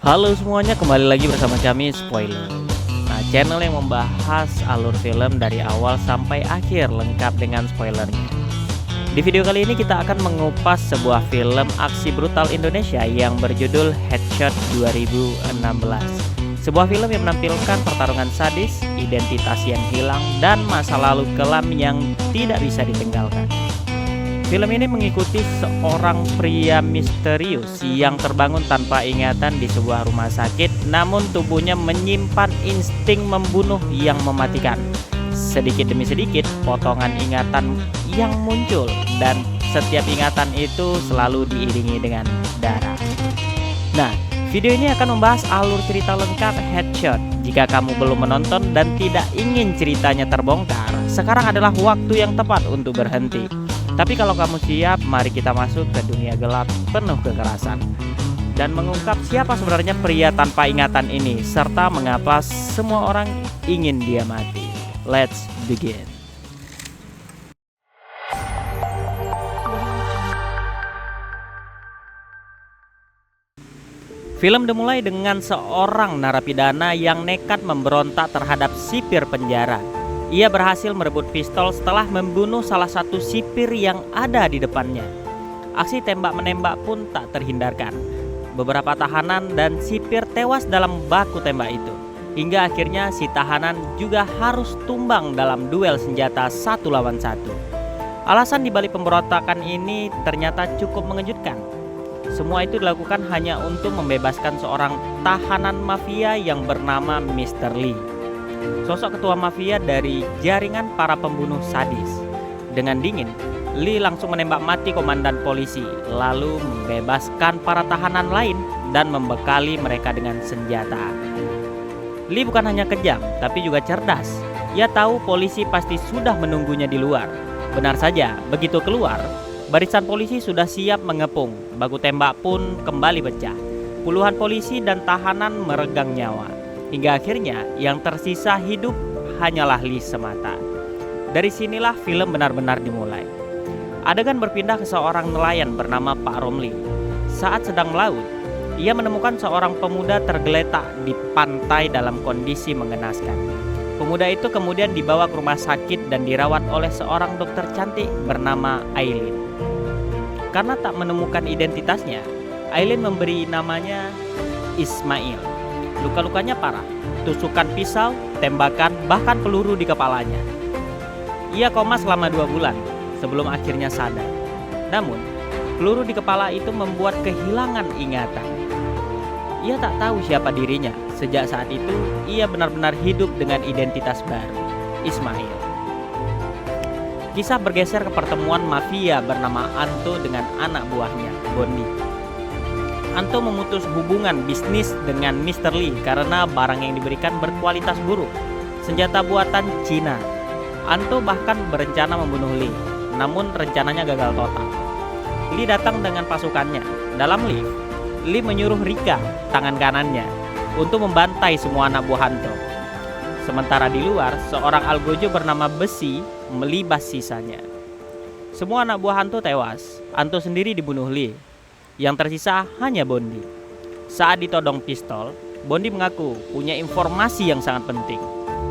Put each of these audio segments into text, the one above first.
Halo semuanya, kembali lagi bersama kami Spoiler. Nah, channel yang membahas alur film dari awal sampai akhir lengkap dengan spoilernya. Di video kali ini kita akan mengupas sebuah film aksi brutal Indonesia yang berjudul Headshot 2016. Sebuah film yang menampilkan pertarungan sadis, identitas yang hilang, dan masa lalu kelam yang tidak bisa ditinggalkan. Film ini mengikuti seorang pria misterius yang terbangun tanpa ingatan di sebuah rumah sakit, namun tubuhnya menyimpan insting membunuh yang mematikan. Sedikit demi sedikit, potongan ingatan yang muncul, dan setiap ingatan itu selalu diiringi dengan darah. Nah, video ini akan membahas alur cerita lengkap Headshot. Jika kamu belum menonton dan tidak ingin ceritanya terbongkar, sekarang adalah waktu yang tepat untuk berhenti. Tapi kalau kamu siap, mari kita masuk ke dunia gelap penuh kekerasan dan mengungkap siapa sebenarnya pria tanpa ingatan ini, serta mengapa semua orang ingin dia mati. Let's begin. Film dimulai dengan seorang narapidana yang nekat memberontak terhadap sipir penjara. Ia berhasil merebut pistol setelah membunuh salah satu sipir yang ada di depannya. Aksi tembak-menembak pun tak terhindarkan. Beberapa tahanan dan sipir tewas dalam baku tembak itu. Hingga akhirnya si tahanan juga harus tumbang dalam duel senjata 1 lawan 1. Alasan dibalik pemberontakan ini ternyata cukup mengejutkan. Semua itu dilakukan hanya untuk membebaskan seorang tahanan mafia yang bernama Mr. Lee. Sosok ketua mafia dari jaringan para pembunuh sadis. Dengan dingin, Lee langsung menembak mati komandan polisi, lalu membebaskan para tahanan lain dan membekali mereka dengan senjata. Lee bukan hanya kejam, tapi juga cerdas. Ia tahu polisi pasti sudah menunggunya di luar. Benar saja, begitu keluar, barisan polisi sudah siap mengepung. Baku tembak pun kembali pecah. Puluhan polisi dan tahanan meregang nyawa. Hingga akhirnya yang tersisa hidup hanyalah Lee semata. Dari sinilah film benar-benar dimulai. Adegan berpindah ke seorang nelayan bernama Pak Romli. Saat sedang melaut, ia menemukan seorang pemuda tergeletak di pantai dalam kondisi mengenaskan. Pemuda itu kemudian dibawa ke rumah sakit dan dirawat oleh seorang dokter cantik bernama Aileen. Karena tak menemukan identitasnya, Aileen memberi namanya Ismail. Luka-lukanya parah, tusukan pisau, tembakan, bahkan peluru di kepalanya. Ia koma selama 2 bulan sebelum akhirnya sadar. Namun, peluru di kepala itu membuat kehilangan ingatan. Ia tak tahu siapa dirinya. Sejak saat itu, ia benar-benar hidup dengan identitas baru, Ismail. Kisah bergeser ke pertemuan mafia bernama Anto dengan anak buahnya, Bondi. Anto memutus hubungan bisnis dengan Mr. Lee karena barang yang diberikan berkualitas buruk, senjata buatan Cina. Anto bahkan berencana membunuh Lee, namun rencananya gagal total. Lee datang dengan pasukannya. Dalam lift, Lee menyuruh Rika, tangan kanannya, untuk membantai semua anak buah Anto. Sementara di luar, seorang algojo bernama Besi melibas sisanya. Semua anak buah Anto tewas. Anto sendiri dibunuh Lee. Yang tersisa hanya Bondi. Saat ditodong pistol, Bondi mengaku punya informasi yang sangat penting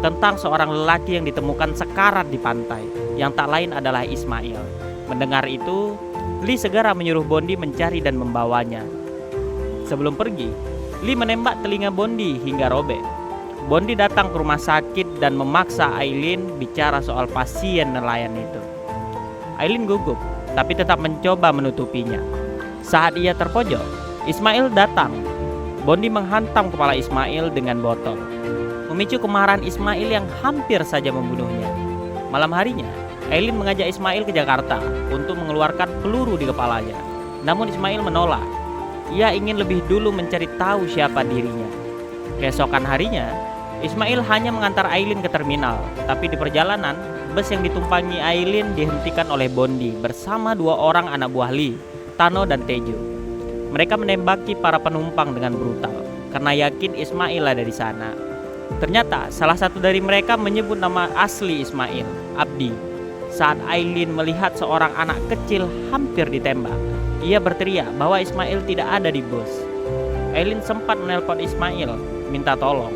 tentang seorang lelaki yang ditemukan sekarat di pantai, yang tak lain adalah Ismail. Mendengar itu, Lee segera menyuruh Bondi mencari dan membawanya. Sebelum pergi, Lee menembak telinga Bondi hingga robek. Bondi datang ke rumah sakit dan memaksa Aileen bicara soal pasien nelayan itu. Aileen gugup, tapi tetap mencoba menutupinya. Saat ia terpojok, Ismail datang. Bondi menghantam kepala Ismail dengan botol, memicu kemarahan Ismail yang hampir saja membunuhnya. Malam harinya, Aileen mengajak Ismail ke Jakarta untuk mengeluarkan peluru di kepalanya. Namun Ismail menolak. Ia ingin lebih dulu mencari tahu siapa dirinya. Keesokan harinya, Ismail hanya mengantar Aileen ke terminal. Tapi di perjalanan, bus yang ditumpangi Aileen dihentikan oleh Bondi bersama 2 orang anak buah Lee, Tano dan Tejo. Mereka menembaki para penumpang dengan brutal karena yakin Ismail ada di sana. Ternyata salah satu dari mereka menyebut nama asli Ismail, Abdi. Saat Aileen melihat seorang anak kecil hampir ditembak, ia berteriak bahwa Ismail tidak ada di bus. Aileen sempat menelpon Ismail minta tolong.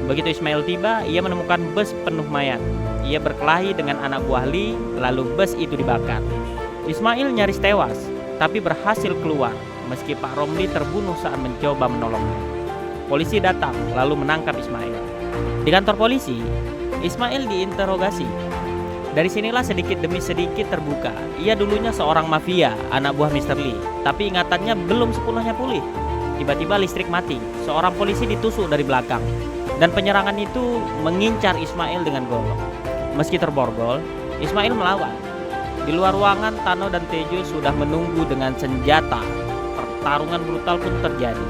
Begitu Ismail tiba, ia menemukan bus penuh mayat. Ia berkelahi dengan anak buah Lee, lalu bus itu dibakar. Ismail nyaris tewas, tapi berhasil keluar meski Pak Romli terbunuh saat mencoba menolongnya. Polisi datang lalu menangkap Ismail. Di kantor polisi, Ismail diinterogasi. Dari sinilah sedikit demi sedikit terbuka. Ia dulunya seorang mafia, anak buah Mr. Lee, tapi ingatannya belum sepenuhnya pulih. Tiba-tiba listrik mati, seorang polisi ditusuk dari belakang, dan penyerangan itu mengincar Ismail dengan golok. Meski terborgol, Ismail melawan. Di luar ruangan, Tano dan Tejo sudah menunggu dengan senjata. Pertarungan brutal pun terjadi.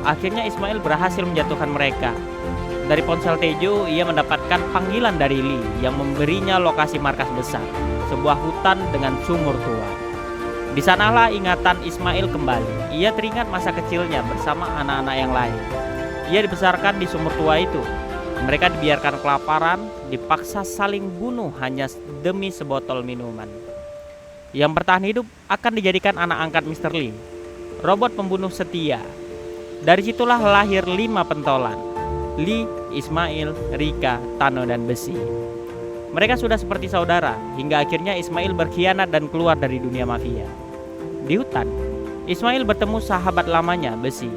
Akhirnya Ismail berhasil menjatuhkan mereka. Dari ponsel Tejo, ia mendapatkan panggilan dari Lee yang memberinya lokasi markas besar, sebuah hutan dengan sumur tua. Di sanalah ingatan Ismail kembali. Ia teringat masa kecilnya bersama anak-anak yang lain. Ia dibesarkan di sumur tua itu. Mereka dibiarkan kelaparan, dipaksa saling bunuh hanya demi sebotol minuman. Yang bertahan hidup akan dijadikan anak angkat Mr. Lee, robot pembunuh setia. Dari situlah lahir 5 pentolan: Lee, Ismail, Rika, Tano, dan Besi. Mereka sudah seperti saudara, hingga akhirnya Ismail berkhianat dan keluar dari dunia mafia. Di hutan, Ismail bertemu sahabat lamanya, Besi.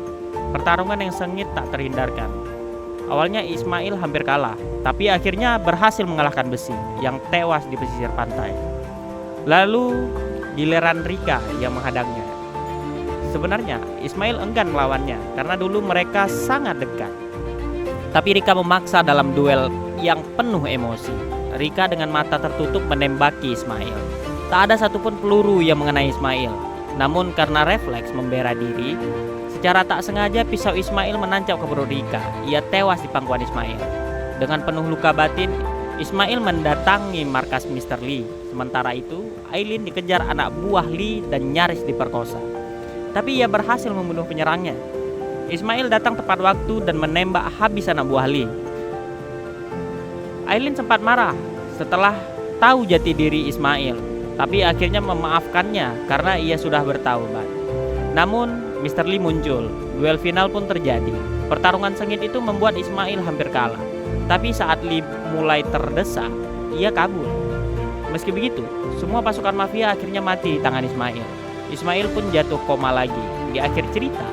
Pertarungan yang sengit tak terhindarkan. Awalnya Ismail hampir kalah, tapi akhirnya berhasil mengalahkan Besi yang tewas di pesisir pantai. Lalu giliran Rika yang menghadangnya. Sebenarnya Ismail enggan melawannya karena dulu mereka sangat dekat. Tapi Rika memaksa dalam duel yang penuh emosi. Rika dengan mata tertutup menembaki Ismail. Tak ada satupun peluru yang mengenai Ismail. Namun karena refleks membela diri, secara tak sengaja pisau Ismail menancap ke perut Rika. Ia tewas di pangkuan Ismail. Dengan penuh luka batin, Ismail mendatangi markas Mr. Lee. Sementara itu, Aileen dikejar anak buah Lee dan nyaris diperkosa. Tapi ia berhasil membunuh penyerangnya. Ismail datang tepat waktu dan menembak habis anak buah Lee. Aileen sempat marah setelah tahu jati diri Ismail, tapi akhirnya memaafkannya karena ia sudah bertaubat. Namun Mr. Lee muncul, duel final pun terjadi. Pertarungan sengit itu membuat Ismail hampir kalah. Tapi saat Lee mulai terdesak, ia kabur. Meski begitu, semua pasukan mafia akhirnya mati di tangan Ismail. Ismail pun jatuh koma lagi. Di akhir cerita,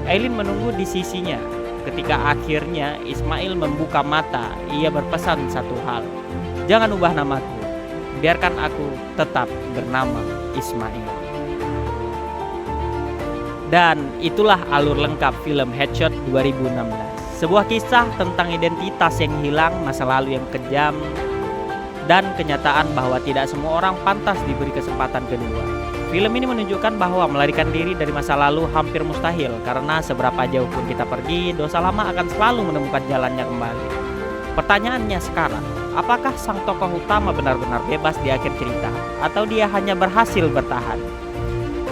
Aileen menunggu di sisinya. Ketika akhirnya Ismail membuka mata, ia berpesan satu hal: jangan ubah namaku, biarkan aku tetap bernama Ismail. Dan itulah alur lengkap film Headshot 2016. Sebuah kisah tentang identitas yang hilang, masa lalu yang kejam, dan kenyataan bahwa tidak semua orang pantas diberi kesempatan kedua. Film ini menunjukkan bahwa melarikan diri dari masa lalu hampir mustahil, karena seberapa jauh pun kita pergi, dosa lama akan selalu menemukan jalannya kembali. Pertanyaannya sekarang, apakah sang tokoh utama benar-benar bebas di akhir cerita, atau dia hanya berhasil bertahan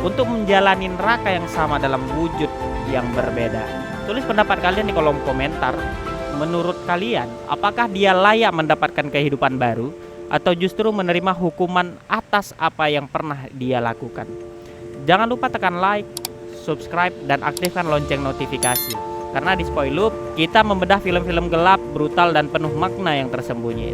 untuk menjalani neraka yang sama dalam wujud yang berbeda? Tulis pendapat kalian di kolom komentar. Menurut kalian, apakah dia layak mendapatkan kehidupan baru, atau justru menerima hukuman atas apa yang pernah dia lakukan? Jangan lupa tekan like, subscribe, dan aktifkan lonceng notifikasi. Karena di Spoilup, kita membedah film-film gelap, brutal, dan penuh makna yang tersembunyi.